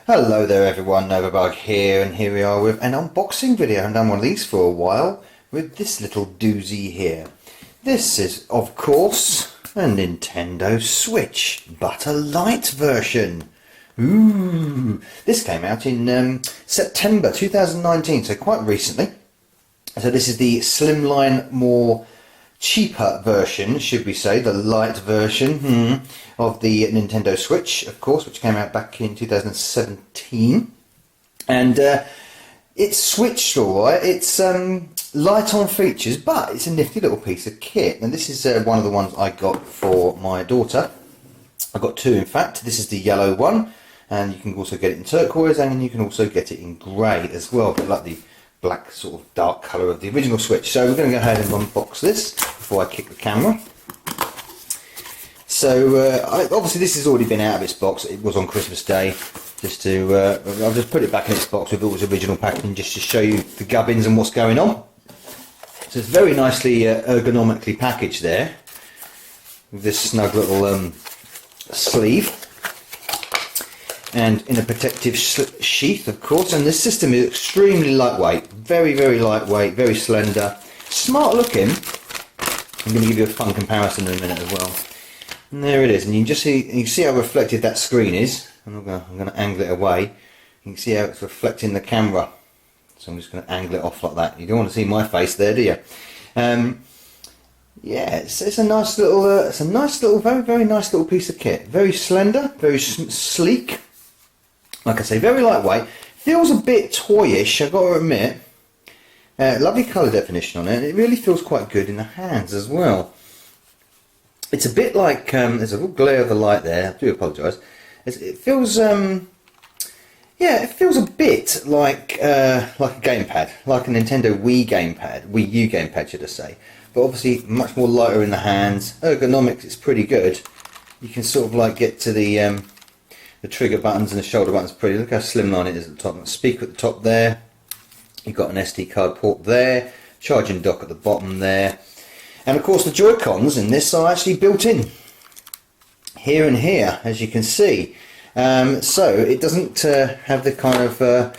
Hello there everyone, Novabug here, and here we are with an unboxing video. I haven't done one of these for a while with this little doozy here. This is, of course, a Nintendo Switch, but a light version. Ooh, this came out in September 2019, so quite recently. So this is the slimline, more cheaper version, should we say, the light version of the Nintendo Switch, of course, which came out back in 2017. And it's switched alright. It's light on features, but it's a nifty little piece of kit. And this is one of the ones I got for my daughter. I got two, in fact. This is the yellow one, and you can also get it in turquoise, and you can also get it in grey as well, but like the black sort of dark colour of the original Switch. So we're going to go ahead and unbox this before I kick the camera. So obviously this has already been out of its box. It was on Christmas Day. I'll just put it back in its box with all its original packaging just to show you the gubbins and what's going on. So it's very nicely ergonomically packaged there with this snug little sleeve. And in a protective sheath, of course, and this system is extremely lightweight, very, very lightweight, very slender, smart looking. I'm going to give you a fun comparison in a minute as well. And there it is, and you can see how reflected that screen is. I'm going to angle it away. You can see how it's reflecting the camera. So I'm just going to angle it off like that. You don't want to see my face there, do you? Yeah, it's a nice little, very, very nice little piece of kit. Very slender, very sleek. Like I say, very lightweight. Feels a bit toyish, I've got to admit. Lovely colour definition on it, and it really feels quite good in the hands as well. It's a bit like, there's a little glare of the light there, I do apologise. It feels, yeah, it feels a bit like a gamepad, like a Nintendo Wii gamepad, Wii U gamepad should I say. But obviously much more lighter in the hands. Ergonomics, it's pretty good. You can sort of like get to the trigger buttons and the shoulder buttons pretty. Look how slimline it is at the top. Speaker at the top there. You've got an SD card port there. Charging dock at the bottom there. And of course the Joy-Cons in this are actually built in. Here and here, as you can see. So it doesn't have the kind of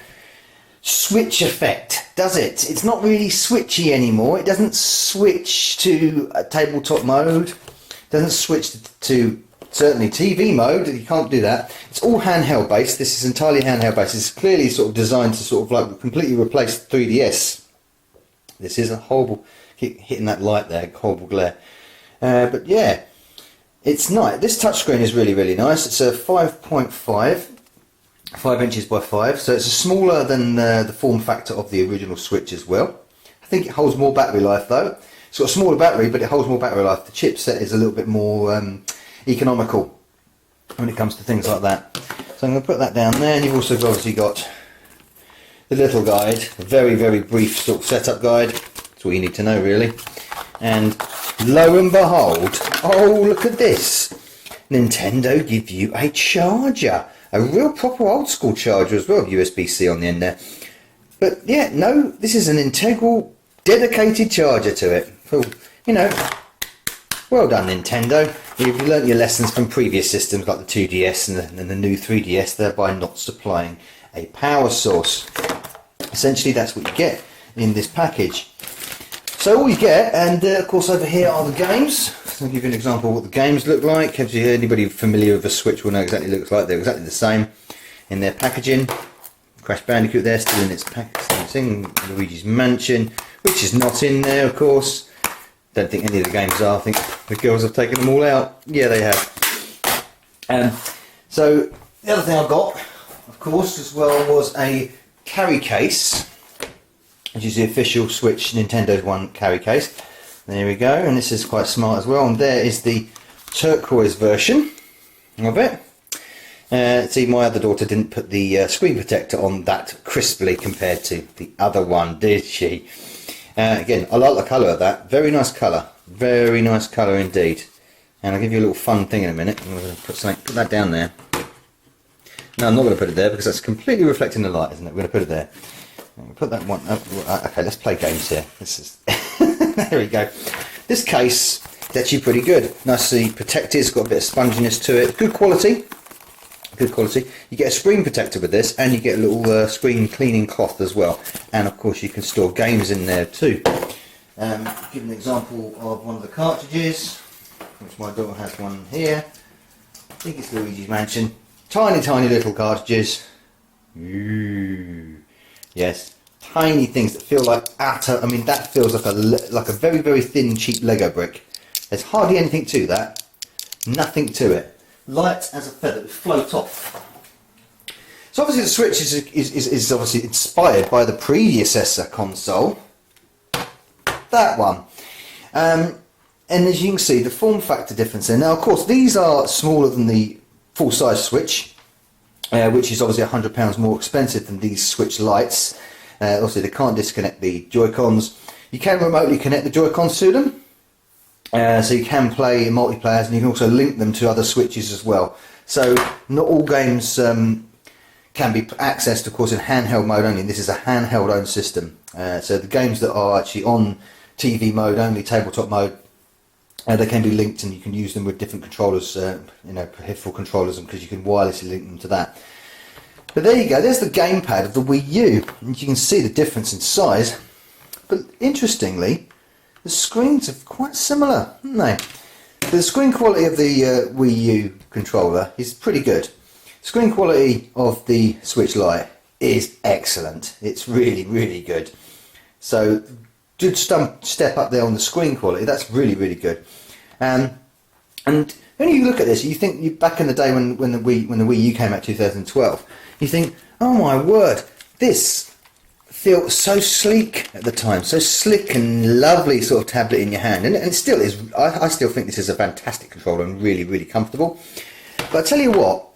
switch effect, does it? It's not really switchy anymore. It doesn't switch to tabletop mode. It doesn't switch to certainly TV mode. You can't do that. It's all handheld based. This is entirely handheld based. It's clearly sort of designed to sort of like completely replace the 3DS. This is a horrible, hitting that light there, horrible glare. But yeah, it's nice. This touchscreen is really, really nice. It's a 5 inches by 5, so it's smaller than the form factor of the original Switch as well. I think it holds more battery life though. It's got a smaller battery, but it holds more battery life. The chipset is a little bit more economical when it comes to things like that. So I'm going to put that down there, and you've also obviously got the little guide, a very, very brief sort of setup guide. That's all you need to know really. And lo and behold, oh look at this, Nintendo give you a charger, a real proper old school charger as well, USB-C on the end there. But yeah, no, this is an integral, dedicated charger to it. So, you know, well done Nintendo. You've learnt your lessons from previous systems like the 2DS and the new 3DS, thereby not supplying a power source. Essentially that's what you get in this package. So all you get, and of course over here are the games. I'll give you an example of what the games look like. Anybody familiar with the Switch will know exactly what it looks like. They're exactly the same in their packaging. Crash Bandicoot there, still in its packaging. Luigi's Mansion, which is not in there of course. Don't think any of the games are. I think the girls have taken them all out. Yeah, they have. So the other thing I got, of course, as well, was a carry case, which is the official Switch Nintendo One carry case. There we go, and this is quite smart as well. And there is the turquoise version of it. See, my other daughter didn't put the screen protector on that crisply compared to the other one, did she? Again, I like the colour of that. Very nice colour. Very nice colour indeed. And I'll give you a little fun thing in a minute. I'm going to put that down there. No, I'm not going to put it there because that's completely reflecting the light, isn't it? We're going to put it there. Put that one up. Okay, let's play games here. This is there we go. This case is actually pretty good. Nicely protected. It's got a bit of sponginess to it. Good quality. good quality. You get a screen protector with this, and you get a little screen cleaning cloth as well. And of course you can store games in there too. Give an example of one of the cartridges, which my daughter has one here. I think it's Luigi's Mansion. Tiny, tiny little cartridges. Ooh. Yes, tiny things that feel like utter. I mean, that feels like a very, very thin, cheap Lego brick. There's hardly anything to that. Nothing to it. Light as a feather. It float off. So obviously the Switch is obviously inspired by the predecessor console. That one. And as you can see, the form factor difference there. Now, of course, these are smaller than the full-size Switch, which is obviously £100 more expensive than these Switch Lites. Also, they can't disconnect the Joy-Cons. You can remotely connect the Joy-Cons to them, so you can play multiplayers, and you can also link them to other Switches as well. So not all games can be accessed, of course, in handheld mode only. This is a handheld-owned system. So the games that are actually on TV mode only, tabletop mode, they can be linked, and you can use them with different controllers, peripheral controllers, because you can wirelessly link them to that. But there you go, there's the gamepad of the Wii U, and you can see the difference in size. But interestingly, the screens are quite similar, aren't they? The screen quality of the Wii U controller is pretty good. Screen quality of the Switch Lite is excellent. It's really, really good. So, good step up there on the screen quality. That's really, really good. And when you look at this, you think back in the day when the Wii U came out, 2012. You think, oh my word, this felt so sleek at the time, so slick and lovely sort of tablet in your hand, and it still is. I still think this is a fantastic controller and really, really comfortable. But I tell you what,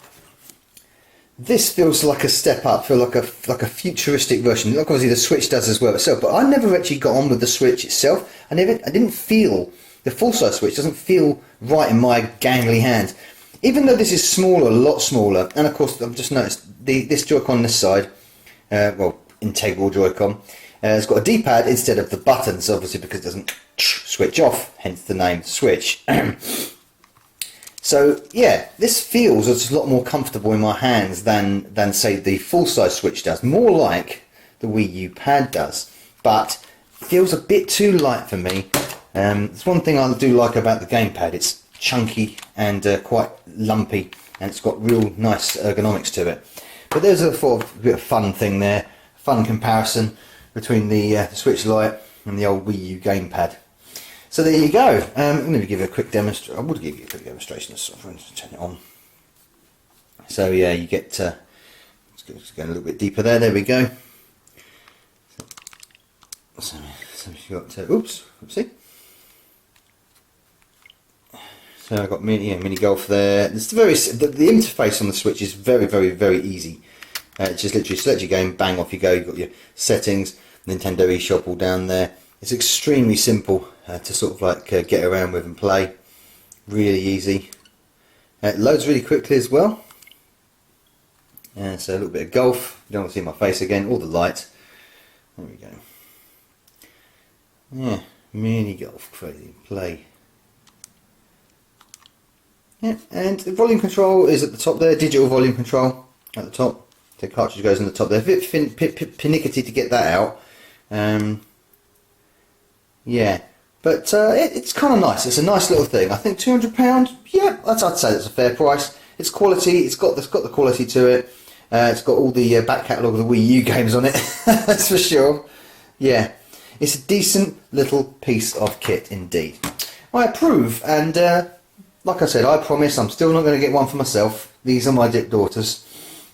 this feels like a step up, like a futuristic version. Like obviously the Switch does as well itself, but I never actually got on with the Switch itself. I didn't feel the full-size Switch doesn't feel right in my gangly hand. Even though this is smaller, a lot smaller, and of course I've just noticed this Joy-Con on this side, well, integral Joy-Con, has got a D-pad instead of the buttons, obviously because it doesn't switch off, hence the name Switch. So yeah, this feels a lot more comfortable in my hands than say the full-size Switch does, more like the Wii U pad does, but feels a bit too light for me. There's one thing I do like about the gamepad. It's chunky and quite lumpy, and it's got real nice ergonomics to it. But there's a bit of fun thing there, fun comparison between the Switch Lite and the old Wii U gamepad. So there you go. I'm going to give you a quick demonstration. I would give you a quick demonstration. I'm going to turn it on. So yeah, you get. Let's go a little bit deeper there. There we go. So you've got. Oops. Oopsie. So I've got mini golf there. It's the interface on the Switch is very, very, very easy. Just literally select your game, bang, off you go. You've got your settings, Nintendo eShop all down there. It's extremely simple to sort of like get around with and play. Really easy. It loads really quickly as well. So a little bit of golf. You don't want to see my face again. All the lights. There we go. Yeah, mini golf, crazy play. Yeah, and the volume control is at the top there. Digital volume control at the top. The cartridge goes on the top there. A bit finicky to get that out. Yeah, but it's kind of nice. It's a nice little thing. I think £200. Yeah, I'd say that's a fair price. It's quality. It's got the quality to it. It's got all the back catalogue of the Wii U games on it. That's for sure. Yeah, it's a decent little piece of kit indeed. I approve, and like I said, I promise I'm still not going to get one for myself. These are my daughters.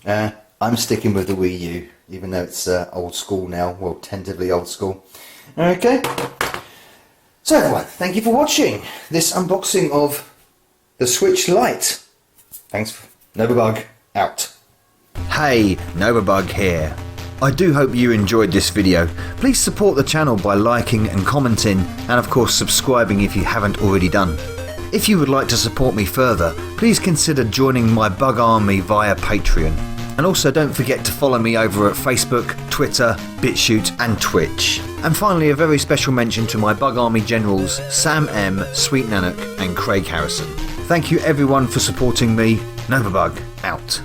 I'm sticking with the Wii U, even though it's old school now. Well, tentatively old school. Okay. So everyone, thank you for watching this unboxing of the Switch Lite. Thanks. Novabug out. Hey, Novabug here. I do hope you enjoyed this video. Please support the channel by liking and commenting, and of course subscribing if you haven't already done. If you would like to support me further, please consider joining my Bug Army via Patreon. And also don't forget to follow me over at Facebook, Twitter, BitChute and Twitch. And finally, a very special mention to my Bug Army generals Sam M, Sweet Nanook and Craig Harrison. Thank you everyone for supporting me. Novabug out.